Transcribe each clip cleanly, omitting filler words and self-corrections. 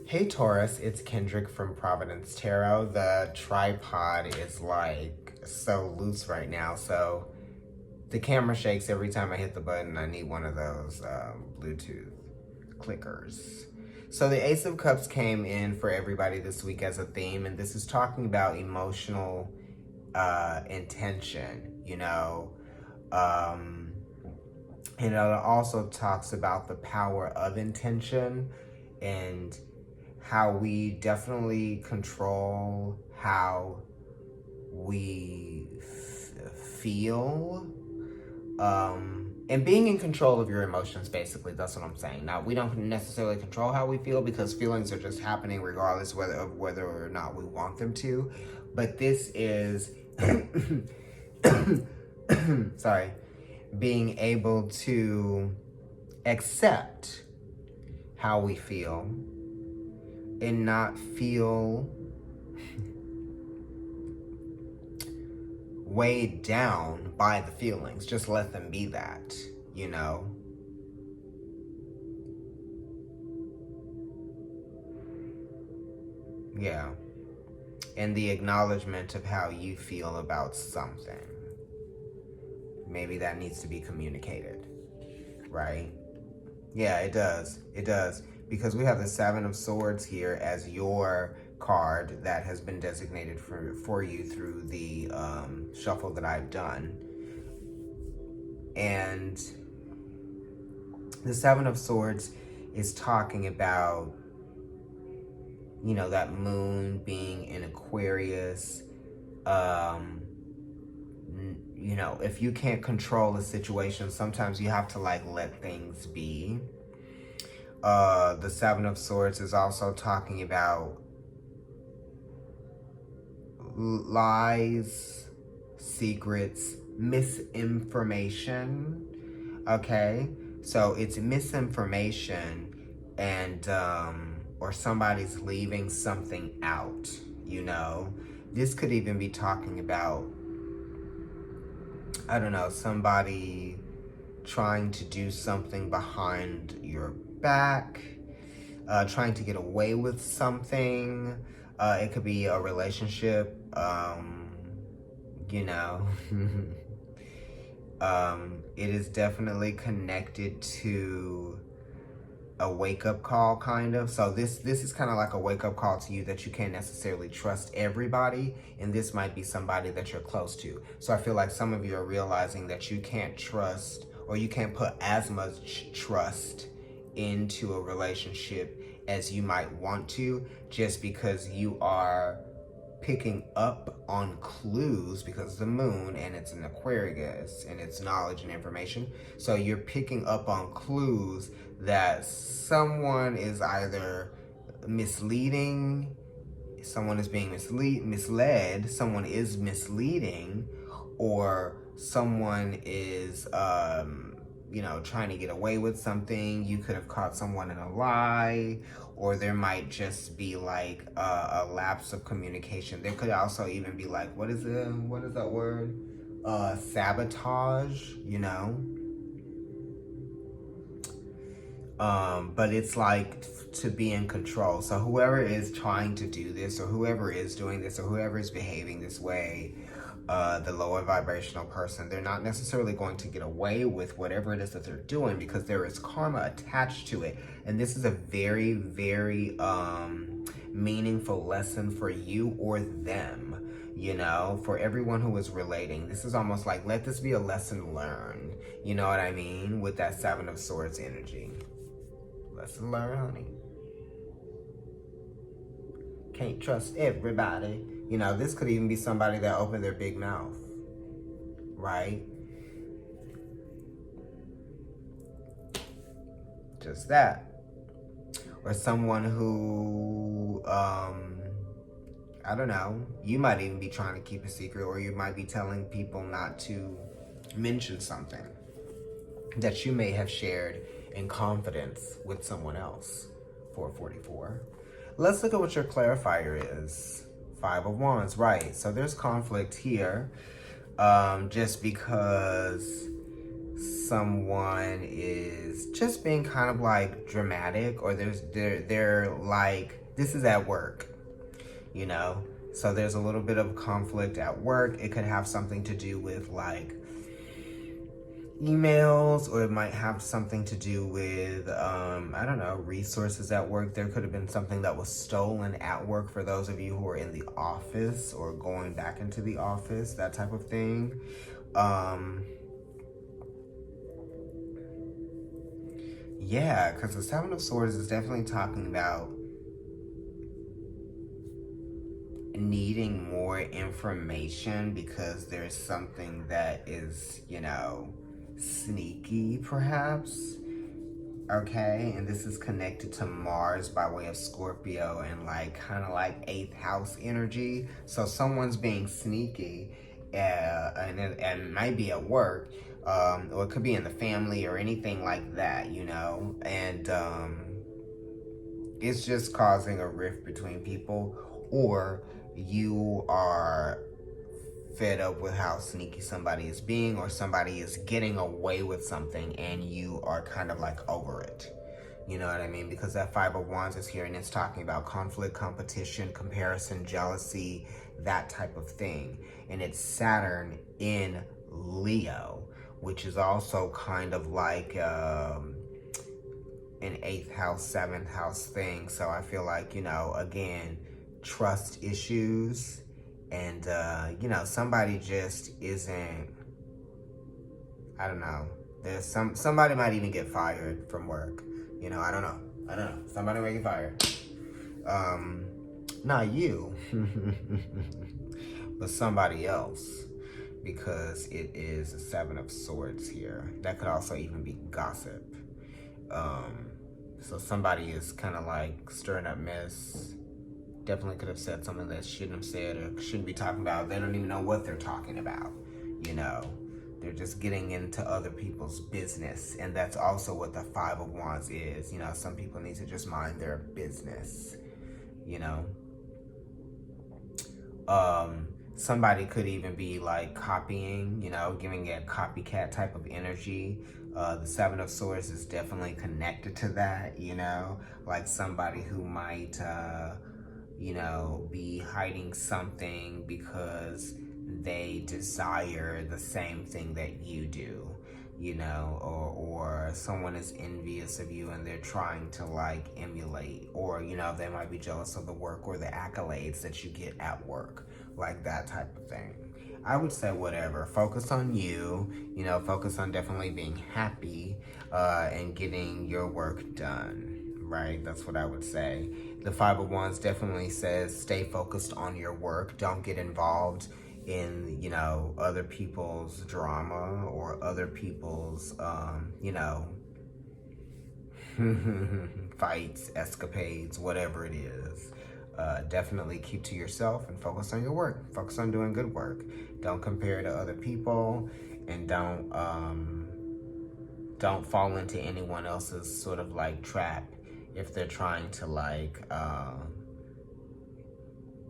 Hey Taurus, it's Kendrick from Providence Tarot. The tripod is like so loose right now, so the camera shakes every time I hit the button. I need one of those Bluetooth clickers. So the Ace of Cups came in for everybody this week as a theme, and this is talking about emotional intention, and it also talks about the power of intention and how we definitely control how we feel, and being in control of your emotions, basically. That's what I'm saying. Now, we don't necessarily control how we feel because feelings are just happening regardless of whether or not we want them to. But this is, sorry, being able to accept how we feel and not feel weighed down by the feelings. Just let them be that, Yeah. And the acknowledgement of how you feel about something. Maybe that needs to be communicated, right? Yeah, it does. It does. Because we have the Seven of Swords here as your card that has been designated for you through the shuffle that I've done. And the Seven of Swords is talking about, that moon being in Aquarius. If you can't control a situation, sometimes you have to let things be. The Seven of Swords is also talking about lies, secrets, misinformation. Okay, so it's misinformation, and or somebody's leaving something out. This could even be talking about, I don't know, somebody trying to do something behind your back, trying to get away with something. It could be a relationship, it is definitely connected to a wake-up call, kind of. So this is kind of like a wake-up call to you that you can't necessarily trust everybody, and this might be somebody that you're close to. So I feel like some of you are realizing that you can't trust, or you can't put as much trust into a relationship as you might want to, just because you are picking up on clues, because the moon and it's an Aquarius and it's knowledge and information. So you're picking up on clues that someone is either misleading, someone is being misled, someone is misleading, or someone is trying to get away with something. You could have caught someone in a lie, or there might just be a lapse of communication. There could also even be what is that word? Sabotage, but it's to be in control. So whoever is trying to do this, or whoever is doing this, or whoever is behaving this way, the lower vibrational person, they're not necessarily going to get away with whatever it is that they're doing, because there is karma attached to it. And this is a very, very meaningful lesson for you or them, for everyone who is relating. This is almost let this be a lesson learned, you know what I mean, with that Seven of Swords energy. Lesson learned, honey. Can't trust everybody. This could even be somebody that opened their big mouth, right? Just that. Or someone who, I don't know, you might even be trying to keep a secret, or you might be telling people not to mention something that you may have shared in confidence with someone else. 444. Let's look at what your clarifier is. Five of Wands, right. So there's conflict here, just because someone is just being kind of like dramatic, or they're like, this is at work, you know? So there's a little bit of conflict at work. It could have something to do with like emails, or it might have something to do with, I don't know, resources at work. There could have been something that was stolen at work for those of you who are in the office or going back into the office, that type of thing. Yeah, because the Seven of Swords is definitely talking about needing more information because there's something that is, you know, sneaky perhaps. Okay, and this is connected to Mars by way of Scorpio and like kind of like 8th house energy. So someone's being sneaky, and it might be at work, or it could be in the family or anything like that, you know. And it's just causing a rift between people, or you are fed up with how sneaky somebody is being, or somebody is getting away with something and you are kind of like over it. You know what I mean? Because that Five of Wands is here and it's talking about conflict, competition, comparison, jealousy, that type of thing. And it's Saturn in Leo, which is also kind of like an 8th house, 7th house thing. So I feel like, you know, again, trust issues. And, you know, somebody just isn't, I don't know. There's somebody might even get fired from work. You know, I don't know. Somebody might get fired. Not you, but somebody else, because it is a Seven of Swords here. That could also even be gossip. So somebody is kind of like stirring up mess. Definitely could have said something that shouldn't have said or shouldn't be talking about. They don't even know what they're talking about, you know. They're just getting into other people's business. And that's also what the Five of Wands is. You know, some people need to just mind their business, you know. Somebody could even be like copying, you know, giving it a copycat type of energy. The Seven of Swords is definitely connected to that, you know. Like somebody who might, you know, be hiding something because they desire the same thing that you do, you know, or someone is envious of you and they're trying to like emulate, or, you know, they might be jealous of the work or the accolades that you get at work, like that type of thing. I would say whatever. Focus on you, you know, focus on definitely being happy and getting your work done. Right, that's what I would say. The Five of Wands definitely says stay focused on your work. Don't get involved in, you know, other people's drama or other people's, you know, fights, escapades, whatever it is. Definitely keep to yourself and focus on your work. Focus on doing good work. Don't compare to other people, and don't fall into anyone else's sort of like trap if they're trying to like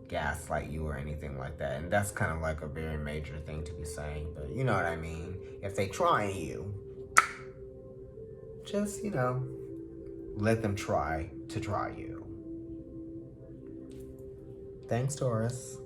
gaslight you or anything like that. And that's kind of like a very major thing to be saying, but you know what I mean. If they try you, just, you know, let them try to try you. Thanks, Taurus.